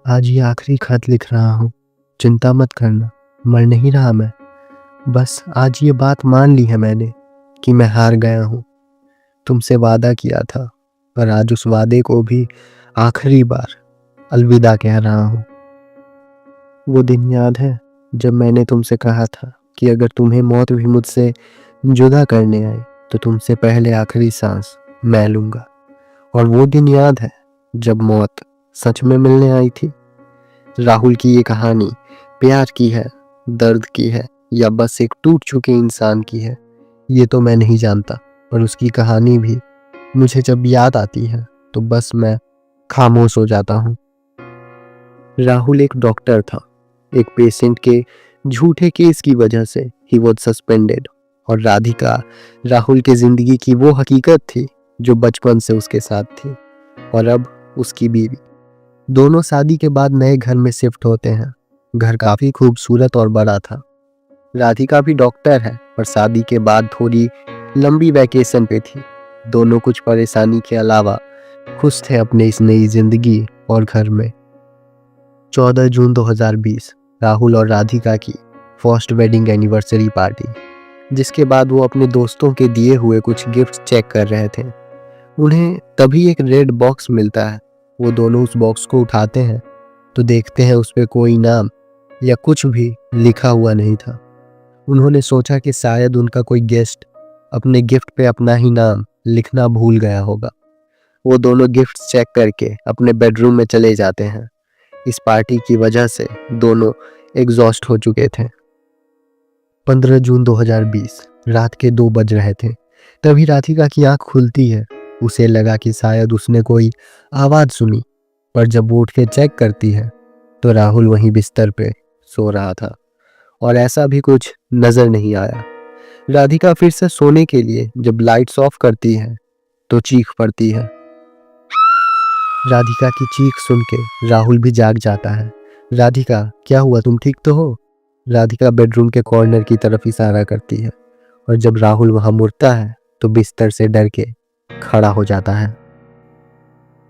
आज ये आखिरी खत लिख रहा हूँ। चिंता मत करना, मर नहीं रहा मैं। बस आज ये बात मान ली है मैंने कि मैं हार गया हूँ। तुमसे वादा किया था, पर आज उस वादे को भी आखिरी बार अलविदा कह रहा हूँ। वो दिन याद है जब मैंने तुमसे कहा था कि अगर तुम्हें मौत भी मुझसे जुदा करने आए तो तुमसे पहले आखिरी सांस मैं लूँगा। और वो दिन याद है जब मौत सच में मिलने आई थी। राहुल की ये कहानी प्यार की है, दर्द की है, या बस एक टूट चुके इंसान की है, ये तो मैं नहीं जानता। पर उसकी कहानी भी मुझे जब याद आती है तो बस मैं खामोश हो जाता हूँ। राहुल एक डॉक्टर था। एक पेशेंट के झूठे केस की वजह से ही वॉज सस्पेंडेड। और राधिका राहुल की जिंदगी की वो हकीकत थी जो बचपन से उसके साथ थी, और अब उसकी बीवी। दोनों शादी के बाद नए घर में शिफ्ट होते हैं। घर काफी खूबसूरत और बड़ा था। राधिका भी डॉक्टर है, पर शादी के बाद थोड़ी लंबी वैकेशन पे थी। दोनों कुछ परेशानी के अलावा खुश थे अपने इस नई जिंदगी और घर में। 14 जून 2020 राहुल और राधिका की फर्स्ट वेडिंग एनिवर्सरी पार्टी, जिसके बाद वो अपने दोस्तों के दिए हुए कुछ गिफ्ट चेक कर रहे थे। उन्हें तभी एक रेड बॉक्स मिलता है। वो दोनों उस बॉक्स को उठाते हैं तो देखते हैं उस पे कोई नाम या कुछ भी लिखा हुआ नहीं था। उन्होंने सोचा कि शायद उनका कोई गेस्ट अपने गिफ्ट पे अपना ही नाम लिखना भूल गया होगा। वो दोनों गिफ्ट चेक करके अपने बेडरूम में चले जाते हैं। इस पार्टी की वजह से दोनों एग्जॉस्ट हो चुके थे। 15 जून 2020 रात के 2 बज रहे थे। तभी राधिका की आंख खुलती है। उसे लगा कि शायद उसने कोई आवाज सुनी, पर जब वो उठ के चेक करती है तो राहुल वहीं बिस्तर पे सो रहा था और ऐसा भी कुछ नजर नहीं आया। राधिका फिर से सोने के लिए जब लाइट्स ऑफ करती है तो चीख पड़ती है। राधिका की चीख सुन के राहुल भी जाग जाता है। राधिका, क्या हुआ, तुम ठीक तो हो? राधिका बेडरूम के कॉर्नर की तरफ इशारा करती है, और जब राहुल वहां मुड़ता है तो बिस्तर से डर के खड़ा हो जाता है।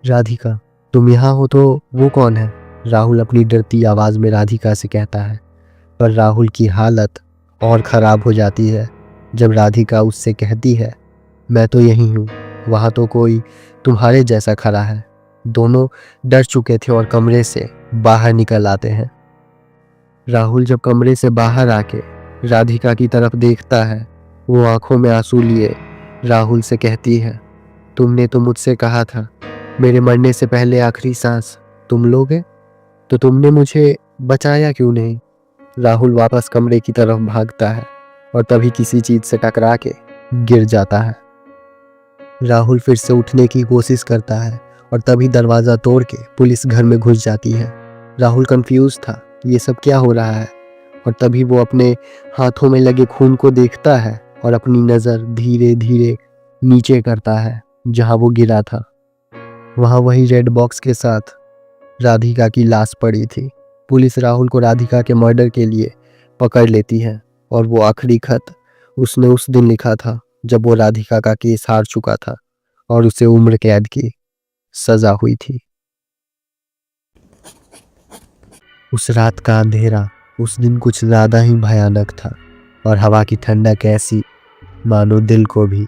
राधिका, तुम यहाँ हो तो वो कौन है? राहुल अपनी डरती आवाज में राधिका से कहता है। पर राहुल की हालत और खराब हो जाती है जब राधिका उससे कहती है, मैं तो यही हूँ, वहाँ तो कोई तुम्हारे जैसा खड़ा है। दोनों डर चुके थे और कमरे से बाहर निकल आते हैं। राहुल जब कमरे से बाहर आके राधिका की तरफ देखता है, वो आंखों में आंसू लिए राहुल से कहती है, तुमने तो मुझसे कहा था मेरे मरने से पहले आखिरी सांस तुम लोगे, तो तुमने मुझे बचाया क्यों नहीं? राहुल वापस कमरे की तरफ भागता है और तभी किसी चीज से टकरा के गिर जाता है। राहुल फिर से उठने की कोशिश करता है और तभी दरवाजा तोड़ के पुलिस घर में घुस जाती है। राहुल कंफ्यूज था, ये सब क्या हो रहा है? और तभी वो अपने हाथों में लगे खून को देखता है और अपनी नजर धीरे धीरे नीचे करता है जहां वो गिरा था। वहां वही रेड बॉक्स के साथ राधिका की लाश पड़ी थी। पुलिस राहुल को राधिका के मर्डर के लिए पकड़ लेती है, और वो आखिरी खत उसने उस दिन लिखा था जब वो राधिका का केस हार चुका था और उसे उम्र कैद की सजा हुई थी। उस रात का अंधेरा उस दिन कुछ ज्यादा ही भयानक था, और हवा की ठंडक ऐसी मानो दिल को भी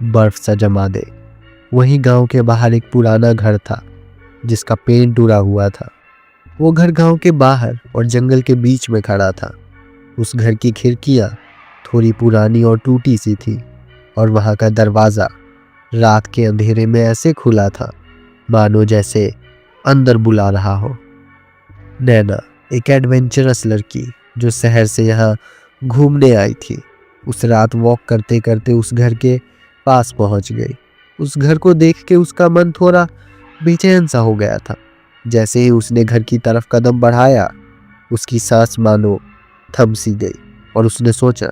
बर्फ सा जमा दे। वहीं गांव के बाहर एक पुराना घर था जिसका पेंट उड़ा हुआ था। वो घर गांव के बाहर और जंगल के बीच में खड़ा था। उस घर की खिड़कियां थोड़ी पुरानी और टूटी सी थी, और वहां का दरवाजा रात के अंधेरे में ऐसे खुला था मानो जैसे अंदर बुला रहा हो। नैना, एक एडवेंचरस लड़की जो शहर से यहाँ घूमने आई थी, उस रात वॉक करते करते उस घर के पास पहुंच गई। उस घर को देख के उसका मन थोड़ा बेचैन सा हो गया था। जैसे ही उसने घर की तरफ कदम बढ़ाया, उसकी सांस मानो थम सी गई, और उसने सोचा,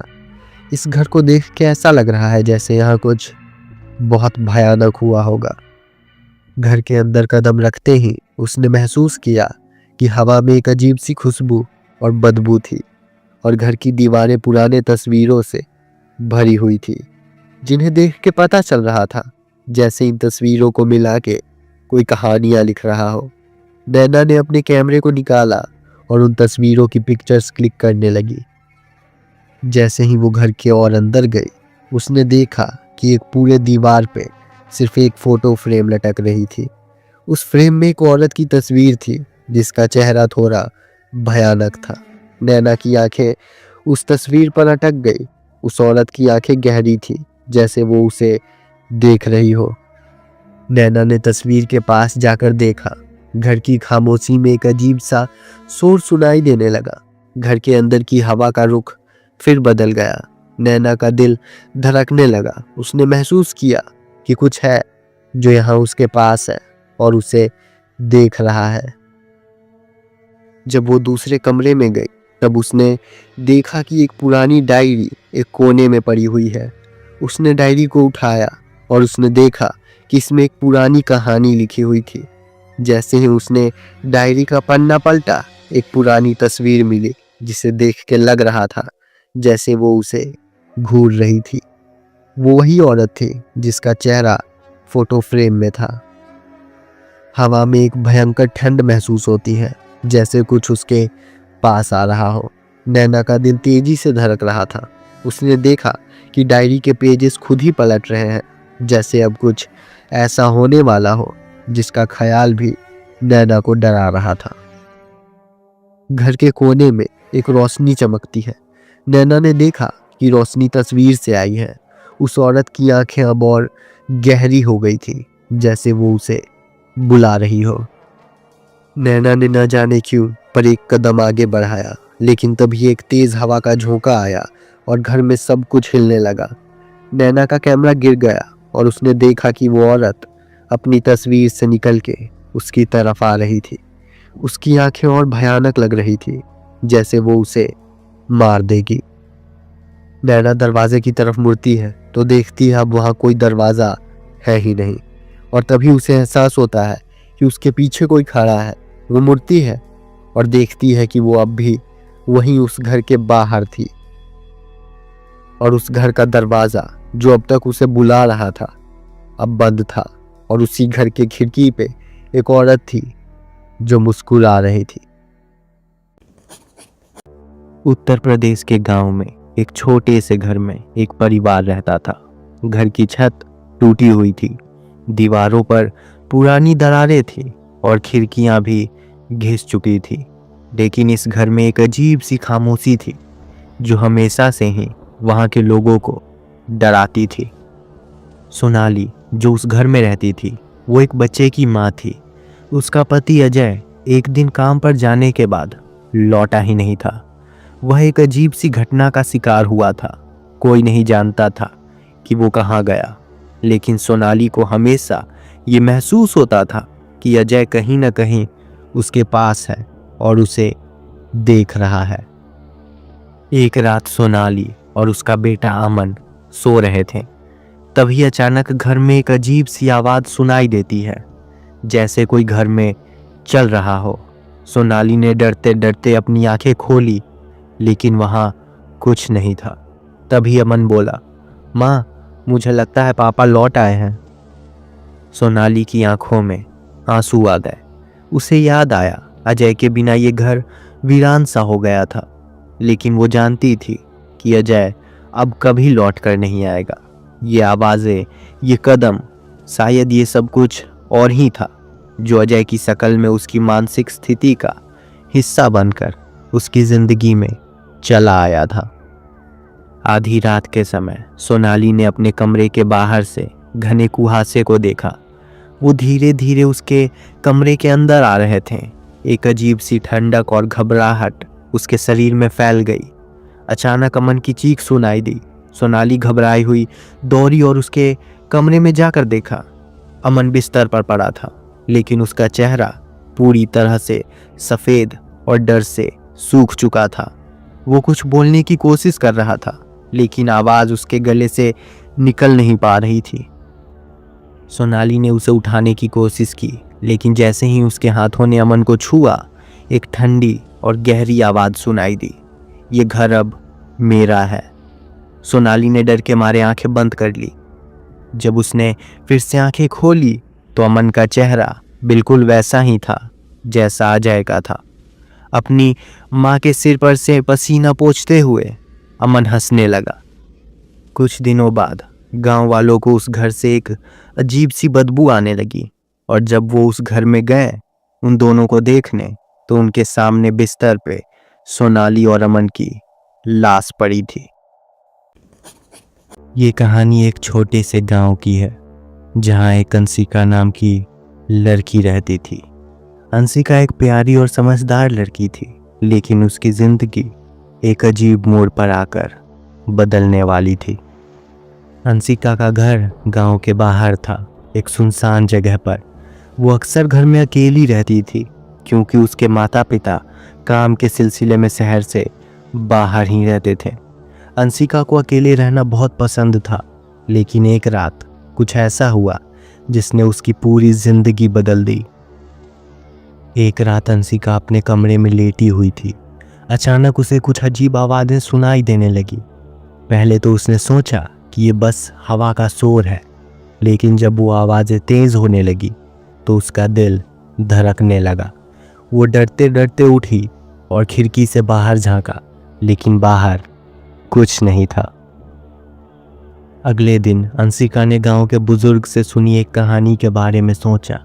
इस घर को देख के ऐसा लग रहा है जैसे यहाँ कुछ बहुत भयानक हुआ होगा। घर के अंदर कदम रखते ही उसने महसूस किया कि हवा में एक अजीब सी खुशबू और बदबू थी, और घर की दीवारें पुराने तस्वीरों से भरी हुई थी, जिन्हें देख के पता चल रहा था जैसे इन तस्वीरों को मिला के कोई कहानियां लिख रहा हो। नैना ने अपने कैमरे को निकाला और उन तस्वीरों की पिक्चर्स क्लिक करने लगी। जैसे ही वो घर के और अंदर गई, उसने देखा कि एक पूरे दीवार पे सिर्फ एक फोटो फ्रेम लटक रही थी। उस फ्रेम में एक औरत की तस्वीर थी जिसका चेहरा थोड़ा भयानक था। नैना की आंखें उस तस्वीर पर अटक गई। उस औरत की आंखें गहरी थी, जैसे वो उसे देख रही हो। नैना ने तस्वीर के पास जाकर देखा। घर की खामोशी में एक अजीब सा शोर सुनाई देने लगा। घर के अंदर की हवा का रुख फिर बदल गया। नैना का दिल धड़कने लगा। उसने महसूस किया कि कुछ है जो यहाँ उसके पास है और उसे देख रहा है। जब वो दूसरे कमरे में गई, तब उसने देखा कि एक पुरानी डायरी एक कोने में पड़ी हुई है। उसने डायरी को उठाया और उसने देखा कि इसमें एक पुरानी कहानी लिखी हुई थी। जैसे ही उसने डायरी का पन्ना पलटा, एक पुरानी तस्वीर मिली जिसे देख के लग रहा था जैसे वो उसे घूर रही थी। वो वही औरत थी जिसका चेहरा फोटो फ्रेम में था। हवा में एक भयंकर ठंड महसूस होती है, जैसे कुछ उसके पास आ रहा हो। नैना का दिल तेजी से धड़क रहा था। उसने देखा कि डायरी के पेजेस खुद ही पलट रहे हैं, जैसे अब कुछ ऐसा होने वाला हो जिसका ख्याल भी नैना को डरा रहा था। घर के कोने में एक रोशनी चमकती है। नैना ने देखा कि रोशनी तस्वीर से आई है। उस औरत की आंखें अब और गहरी हो गई थी, जैसे वो उसे बुला रही हो। नैना ने न जाने क्यों पर एक कदम आगे बढ़ाया, लेकिन तभी एक तेज हवा का झोंका आया और घर में सब कुछ हिलने लगा। नैना का कैमरा गिर गया और उसने देखा कि वो औरत अपनी तस्वीर से निकल के उसकी तरफ आ रही थी। उसकी आंखें और भयानक लग रही थी, जैसे वो उसे मार देगी। नैना दरवाजे की तरफ मुड़ती है तो देखती है अब वहां कोई दरवाजा है ही नहीं, और तभी उसे एहसास होता है कि उसके पीछे कोई खड़ा है। वो मुड़ती है और देखती है कि वो अब भी वहीं उस घर के बाहर थी, और उस घर का दरवाजा जो अब तक उसे बुला रहा था अब बंद था, और उसी घर के खिड़की पे एक औरत थी जो मुस्कुरा रही थी। उत्तर प्रदेश के गांव में एक छोटे से घर में एक परिवार रहता था। घर की छत टूटी हुई थी, दीवारों पर पुरानी दरारें थी और खिड़कियां भी घिस चुकी थी। लेकिन इस घर में एक अजीब सी खामोशी थी जो हमेशा से ही वहां के लोगों को डराती थी। सोनाली जो उस घर में रहती थी, वो एक बच्चे की माँ थी। उसका पति अजय एक दिन काम पर जाने के बाद लौटा ही नहीं था। वह एक अजीब सी घटना का शिकार हुआ था। कोई नहीं जानता था कि वो कहाँ गया, लेकिन सोनाली को हमेशा ये महसूस होता था कि अजय कहीं न कहीं उसके पास है और उसे देख रहा है। एक रात सोनाली और उसका बेटा अमन सो रहे थे। तभी अचानक घर में एक अजीब सी आवाज़ सुनाई देती है, जैसे कोई घर में चल रहा हो। सोनाली ने डरते डरते अपनी आंखें खोली, लेकिन वहां कुछ नहीं था। तभी अमन बोला, माँ, मुझे लगता है पापा लौट आए हैं। सोनाली की आंखों में आंसू आ गए। उसे याद आया अजय के बिना ये घर वीरान सा हो गया था, लेकिन वो जानती थी कि अजय अब कभी लौट कर नहीं आएगा। ये आवाज़ें, ये कदम, शायद ये सब कुछ और ही था जो अजय की शक्ल में उसकी मानसिक स्थिति का हिस्सा बनकर उसकी जिंदगी में चला आया था। आधी रात के समय सोनाली ने अपने कमरे के बाहर से घने कुहासे को देखा। वो धीरे धीरे उसके कमरे के अंदर आ रहे थे। एक अजीब सी ठंडक और घबराहट उसके शरीर में फैल गई। अचानक अमन की चीख सुनाई दी। सोनाली घबराई हुई दौड़ी और उसके कमरे में जाकर देखा। अमन बिस्तर पर पड़ा था, लेकिन उसका चेहरा पूरी तरह से सफ़ेद और डर से सूख चुका था। वो कुछ बोलने की कोशिश कर रहा था, लेकिन आवाज़ उसके गले से निकल नहीं पा रही थी। सोनाली ने उसे उठाने की कोशिश की, लेकिन जैसे ही उसके हाथों ने अमन को छुआ, एक ठंडी और गहरी आवाज़ सुनाई दी, ये घर अब मेरा है। सोनाली ने डर के मारे आंखें बंद कर ली। जब उसने फिर से आंखें खोली तो अमन का चेहरा बिल्कुल वैसा ही था जैसा अजय का था। अपनी माँ के सिर पर से पसीना पोंछते हुए अमन हंसने लगा। कुछ दिनों बाद गांव वालों को उस घर से एक अजीब सी बदबू आने लगी और जब वो उस घर में गए उन दोनों को देखने तो उनके सामने बिस्तर पे सोनाली और अमन की लाश पड़ी थी। ये कहानी एक छोटे से गांव की है जहां एक अंशिका नाम की लड़की रहती थी। अंशिका एक प्यारी और समझदार लड़की थी, लेकिन उसकी जिंदगी एक अजीब मोड़ पर आकर बदलने वाली थी। अंशिका का घर गांव के बाहर था, एक सुनसान जगह पर। वो अक्सर घर में अकेली रहती थी क्योंकि उसके माता पिता काम के सिलसिले में शहर से बाहर ही रहते थे। अंशिका को अकेले रहना बहुत पसंद था, लेकिन एक रात कुछ ऐसा हुआ जिसने उसकी पूरी जिंदगी बदल दी। एक रात अंशिका अपने कमरे में लेटी हुई थी। अचानक उसे कुछ अजीब आवाज़ें सुनाई देने लगी। पहले तो उसने सोचा कि ये बस हवा का शोर है, लेकिन जब वो आवाज़ें तेज़ होने लगी तो उसका दिल धड़कने लगा। वो डरते डरते उठी और खिड़की से बाहर झांका, लेकिन बाहर कुछ नहीं था। अगले दिन अंशिका ने गांव के बुजुर्ग से सुनी एक कहानी के बारे में सोचा।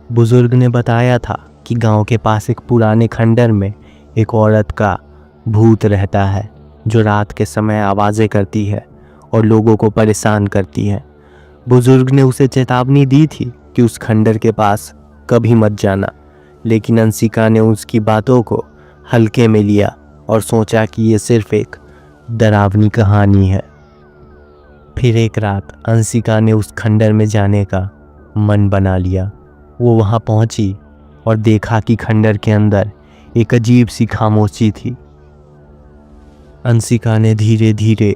बुजुर्ग ने बताया था कि गांव के पास एक पुराने खंडर में एक औरत का भूत रहता है जो रात के समय आवाज़ें करती है और लोगों को परेशान करती है। बुजुर्ग ने उसे चेतावनी दी थी कि उस खंडर के पास कभी मत जाना, लेकिन अंशिका ने उसकी बातों को हल्के में लिया और सोचा कि ये सिर्फ एक डरावनी कहानी है। फिर एक रात अंशिका ने उस खंडर में जाने का मन बना लिया। वो वहाँ पहुँची और देखा कि खंडर के अंदर एक अजीब सी खामोशी थी। अंशिका ने धीरे धीरे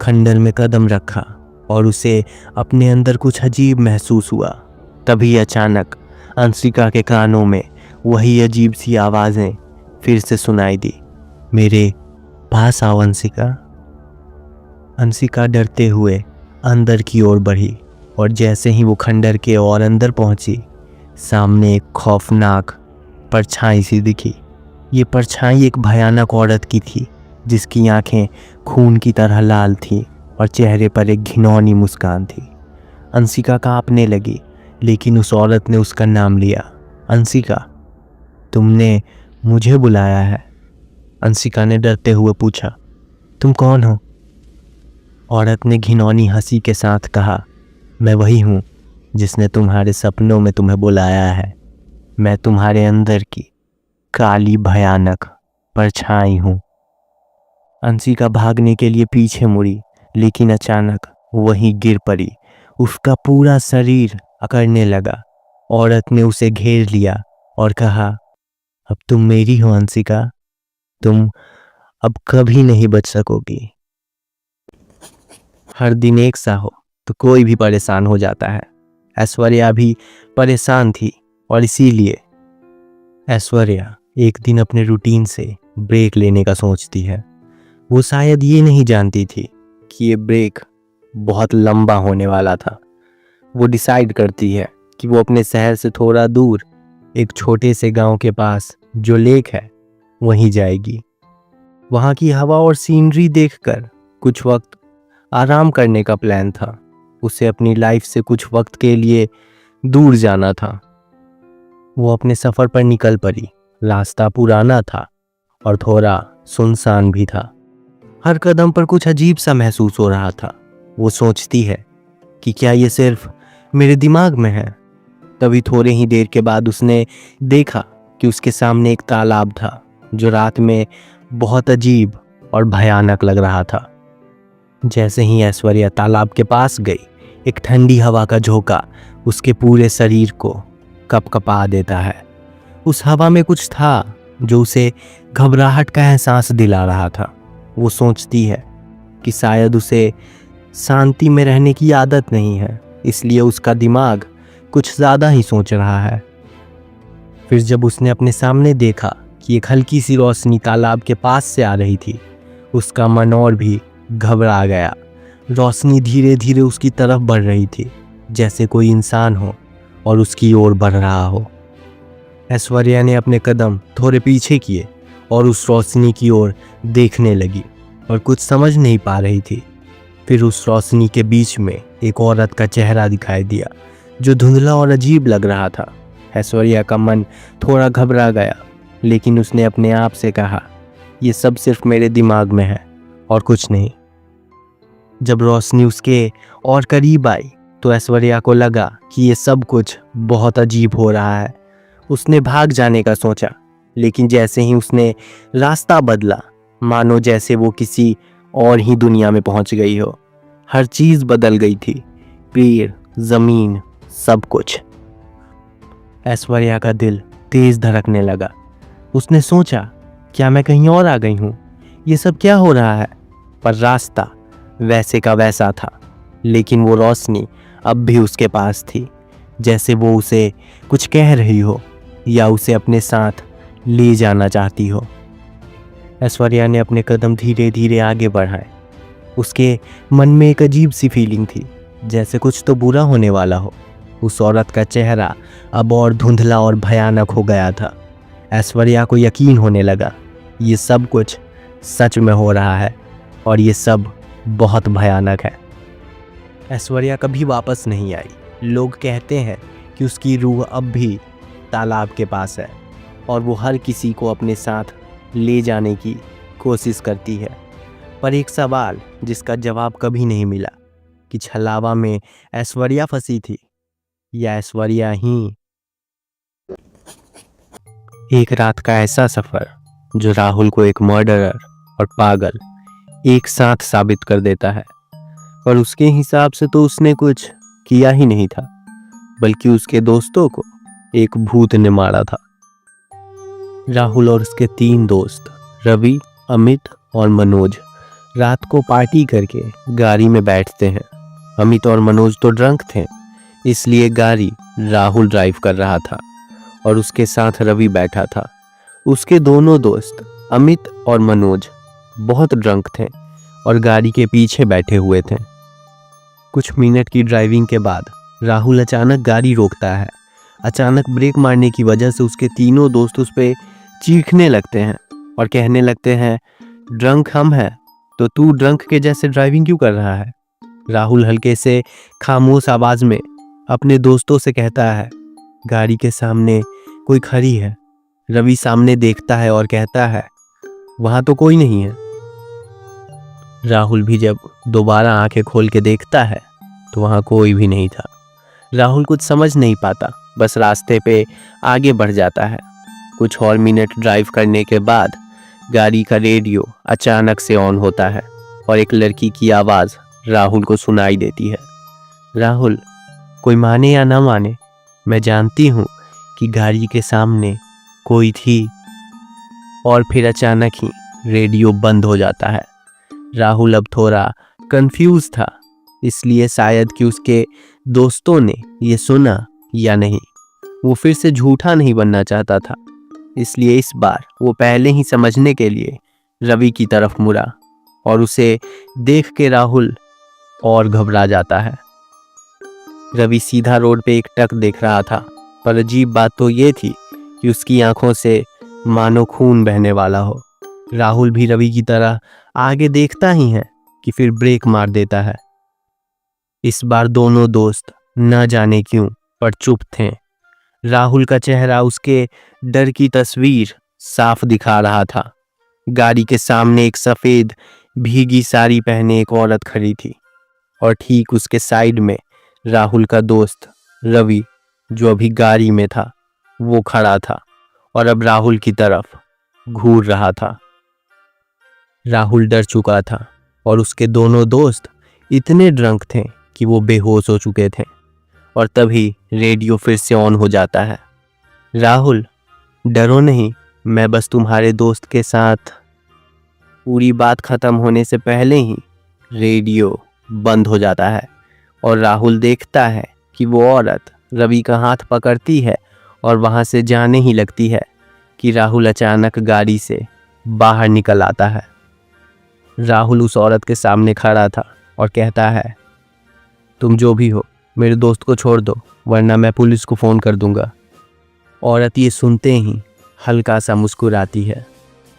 खंडर में कदम रखा और उसे अपने अंदर कुछ अजीब महसूस हुआ। तभी अचानक अंशिका के कानों में वही अजीब सी आवाज़ें फिर से सुनाई दी। मेरे पास आओ अंशिका। अंशिका डरते हुए अंदर की ओर बढ़ी और जैसे ही वो खंडर के और अंदर पहुंची, सामने एक खौफनाक परछाई सी दिखी। ये परछाई एक भयानक औरत की थी जिसकी आंखें खून की तरह लाल थी और चेहरे पर एक घिनौनी मुस्कान थी। अंशिका कांपने लगी, लेकिन उस औरत ने उसका नाम लिया। अंशिका, तुमने मुझे बुलाया है? अंशिका ने डरते हुए पूछा। तुम कौन हो? औरत ने घिनौनी हंसी के साथ कहा, मैं वही हूँ जिसने तुम्हारे सपनों में तुम्हें बुलाया है। मैं तुम्हारे अंदर की काली भयानक परछाई हूँ। अंशिका भागने के लिए पीछे मुड़ी, लेकिन अचानक वहीं गिर पड़ी। उसका पूरा शरीर अकड़ने लगा। औरत ने उसे घेर लिया और कहा, अब तुम मेरी हो अंशिका, तुम अब कभी नहीं बच सकोगी। हर दिन एक सा हो तो कोई भी परेशान हो जाता है। ऐश्वर्या भी परेशान थी और इसीलिए ऐश्वर्या एक दिन अपने रूटीन से ब्रेक लेने का सोचती है। वो शायद ये नहीं जानती थी कि ये ब्रेक बहुत लंबा होने वाला था। वो डिसाइड करती है कि वो अपने शहर से थोड़ा दूर एक छोटे से गांव के पास जो लेक है वहीं जाएगी। वहाँ की हवा और सीनरी देखकर कुछ वक्त आराम करने का प्लान था। उसे अपनी लाइफ से कुछ वक्त के लिए दूर जाना था। वो अपने सफ़र पर निकल पड़ी। रास्ता पुराना था और थोड़ा सुनसान भी था। हर कदम पर कुछ अजीब सा महसूस हो रहा था। वो सोचती है कि क्या ये सिर्फ मेरे दिमाग में है। तभी थोड़े ही देर के बाद उसने देखा कि उसके सामने एक तालाब था जो रात में बहुत अजीब और भयानक लग रहा था। जैसे ही ऐश्वर्या तालाब के पास गई, एक ठंडी हवा का झोंका उसके पूरे शरीर को कपकपा देता है। उस हवा में कुछ था जो उसे घबराहट का एहसास दिला रहा था। वो सोचती है कि शायद उसे शांति में रहने की आदत नहीं है, इसलिए उसका दिमाग कुछ ज़्यादा ही सोच रहा है। फिर जब उसने अपने सामने देखा कि एक हल्की सी रोशनी तालाब के पास से आ रही थी, उसका मन और भी घबरा गया। रोशनी धीरे धीरे उसकी तरफ बढ़ रही थी, जैसे कोई इंसान हो और उसकी ओर बढ़ रहा हो। ऐश्वर्या ने अपने कदम थोड़े पीछे किए और उस रोशनी की ओर देखने लगी और कुछ समझ नहीं पा रही थी। फिर उस रोशनी के बीच में एक औरत का चेहरा दिखाई दिया जो धुंधला और अजीब लग रहा था। ऐश्वर्या का मन थोड़ा घबरा गया, लेकिन उसने अपने आप से कहा, ये सब सिर्फ मेरे दिमाग में है और कुछ नहीं। जब रोशनी उसके और करीब आई तो ऐश्वर्या को लगा कि ये सब कुछ बहुत अजीब हो रहा है। उसने भाग जाने का सोचा, लेकिन जैसे ही उसने रास्ता बदला, मानो जैसे वो किसी और ही दुनिया में पहुंच गई हो। हर चीज बदल गई थी, पेड़, जमीन, सब कुछ। ऐश्वर्या का दिल तेज धड़कने लगा। उसने सोचा, क्या मैं कहीं और आ गई हूँ? ये सब क्या हो रहा है? पर रास्ता वैसे का वैसा था, लेकिन वो रोशनी अब भी उसके पास थी, जैसे वो उसे कुछ कह रही हो या उसे अपने साथ ले जाना चाहती हो। ऐश्वर्या ने अपने कदम धीरे धीरे आगे बढ़ाए। उसके मन में एक अजीब सी फीलिंग थी, जैसे कुछ तो बुरा होने वाला हो। उस औरत का चेहरा अब और धुंधला और भयानक हो गया था। ऐश्वर्या को यकीन होने लगा, ये सब कुछ सच में हो रहा है और ये सब बहुत भयानक है। ऐश्वर्या कभी वापस नहीं आई। लोग कहते हैं कि उसकी रूह अब भी तालाब के पास है और वो हर किसी को अपने साथ ले जाने की कोशिश करती है। पर एक सवाल जिसका जवाब कभी नहीं मिला कि छलावा में ऐश्वर्या फंसी थी या ऐश्वर्या ही। एक रात का ऐसा सफर जो राहुल को एक मर्डरर और पागल एक साथ साबित कर देता है। पर उसके हिसाब से तो उसने कुछ किया ही नहीं था, बल्कि उसके दोस्तों को एक भूत ने मारा था। राहुल और उसके 3 दोस्त रवि, अमित और मनोज रात को पार्टी करके गाड़ी में बैठते हैं। अमित और मनोज तो ड्रंक थे, इसलिए गाड़ी राहुल ड्राइव कर रहा था और उसके साथ रवि बैठा था। उसके दोनों दोस्त अमित और मनोज बहुत ड्रंक थे और गाड़ी के पीछे बैठे हुए थे। कुछ मिनट की ड्राइविंग के बाद राहुल अचानक गाड़ी रोकता है। अचानक ब्रेक मारने की वजह से उसके तीनों दोस्त उस पर चीखने लगते हैं और कहने लगते हैं, ड्रंक हम हैं तो तू ड्रंक के जैसे ड्राइविंग क्यों कर रहा है? राहुल हल्के से खामोश आवाज में अपने दोस्तों से कहता है, गाड़ी के सामने कोई खड़ी है। रवि सामने देखता है और कहता है, वहां तो कोई नहीं है। राहुल भी जब दोबारा आंखें खोल के देखता है तो वहां कोई भी नहीं था। राहुल कुछ समझ नहीं पाता, बस रास्ते पे आगे बढ़ जाता है। कुछ और मिनट ड्राइव करने के बाद गाड़ी का रेडियो अचानक से ऑन होता है और एक लड़की की आवाज़ राहुल को सुनाई देती है। राहुल, कोई माने या ना माने, मैं जानती हूँ कि गाड़ी के सामने कोई थी। और फिर अचानक ही रेडियो बंद हो जाता है। राहुल अब थोड़ा कंफ्यूज था, इसलिए शायद कि उसके दोस्तों ने ये सुना या नहीं। वो फिर से झूठा नहीं बनना चाहता था, इसलिए इस बार वो पहले ही समझने के लिए रवि की तरफ मुड़ा और उसे देख के राहुल और घबरा जाता है। रवि सीधा रोड पे एक ट्रक देख रहा था, पर अजीब बात तो ये थी कि उसकी आंखों से मानो खून बहने वाला हो। राहुल भी रवि की तरह आगे देखता ही है कि फिर ब्रेक मार देता है। इस बार दोनों दोस्त न जाने क्यों पर चुप थे। राहुल का चेहरा उसके डर की तस्वीर साफ दिखा रहा था। गाड़ी के सामने एक सफेद भीगी साड़ी पहने एक औरत खड़ी थी और ठीक उसके साइड में राहुल का दोस्त रवि, जो अभी गाड़ी में था, वो खड़ा था और अब राहुल की तरफ घूर रहा था। राहुल डर चुका था और उसके दोनों दोस्त इतने ड्रंक थे कि वो बेहोश हो चुके थे। और तभी रेडियो फिर से ऑन हो जाता है। राहुल, डरो नहीं, मैं बस तुम्हारे दोस्त के साथ। पूरी बात खत्म होने से पहले ही रेडियो बंद हो जाता है और राहुल देखता है कि वो औरत रवि का हाथ पकड़ती है और वहां से जाने ही लगती है कि राहुल अचानक गाड़ी से बाहर निकल आता है। राहुल उस औरत के सामने खड़ा था और कहता है, तुम जो भी हो, मेरे दोस्त को छोड़ दो, वरना मैं पुलिस को फ़ोन कर दूंगा। औरत ये सुनते ही हल्का सा मुस्कुराती है।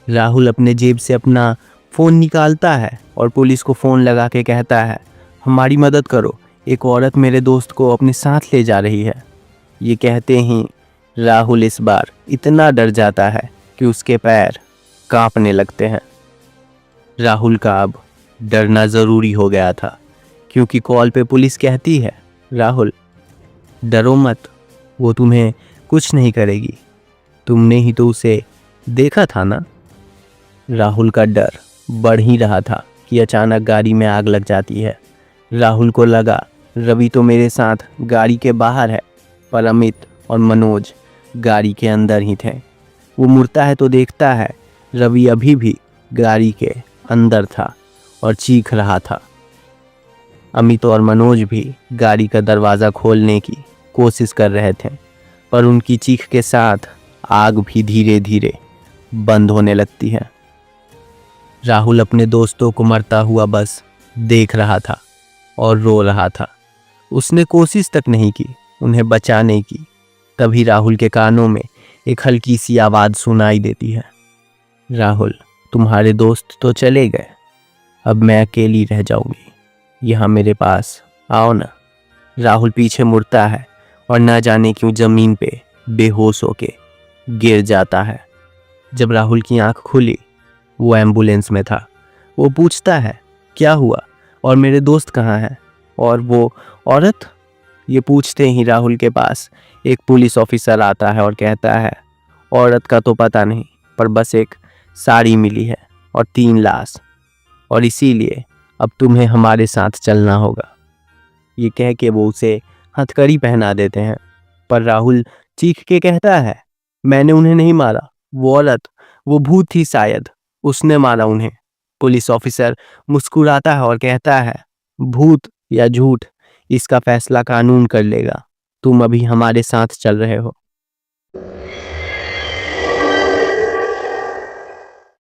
राहुल अपने जेब से अपना फ़ोन निकालता है और पुलिस को फ़ोन लगा के कहता है, हमारी मदद करो, एक औरत मेरे दोस्त को अपने साथ ले जा रही है। ये कहते ही राहुल इस बार इतना डर जाता है कि उसके पैर कांपने लगते हैं। राहुल का अब डरना ज़रूरी हो गया था, क्योंकि कॉल पे पुलिस कहती है, राहुल डरो मत, वो तुम्हें कुछ नहीं करेगी, तुमने ही तो उसे देखा था ना। राहुल का डर बढ़ ही रहा था कि अचानक गाड़ी में आग लग जाती है। राहुल को लगा रवि तो मेरे साथ गाड़ी के बाहर है, पर अमित और मनोज गाड़ी के अंदर ही थे। वो मुड़ता है तो देखता है रवि अभी भी गाड़ी के अंदर था और चीख रहा था। अमित और मनोज भी गाड़ी का दरवाज़ा खोलने की कोशिश कर रहे थे, पर उनकी चीख के साथ आग भी धीरे धीरे बंद होने लगती है। राहुल अपने दोस्तों को मरता हुआ बस देख रहा था और रो रहा था। उसने कोशिश तक नहीं की उन्हें बचाने की। तभी राहुल के कानों में एक हल्की सी आवाज़ सुनाई देती है, राहुल तुम्हारे दोस्त तो चले गए, अब मैं अकेली रह जाऊंगी, यहाँ मेरे पास आओ ना। राहुल पीछे मुड़ता है और न जाने क्यों ज़मीन पे बेहोश होके गिर जाता है। जब राहुल की आंख खुली, वो एम्बुलेंस में था। वो पूछता है, क्या हुआ और मेरे दोस्त कहाँ हैं और वो औरत? ये पूछते ही राहुल के पास एक पुलिस ऑफिसर आता है और कहता है, औरत का तो पता नहीं, पर बस एक साड़ी मिली है और 3 लाश, और इसीलिए अब तुम्हें हमारे साथ चलना होगा। ये कह के वो उसे हथकड़ी पहना देते हैं, पर राहुल चीख के कहता है, मैंने उन्हें नहीं मारा, वो औरत, वो भूत थी शायद, उसने मारा उन्हें। पुलिस ऑफिसर मुस्कुराता है और कहता है, भूत या झूठ, इसका फैसला कानून कर लेगा, तुम अभी हमारे साथ चल रहे हो।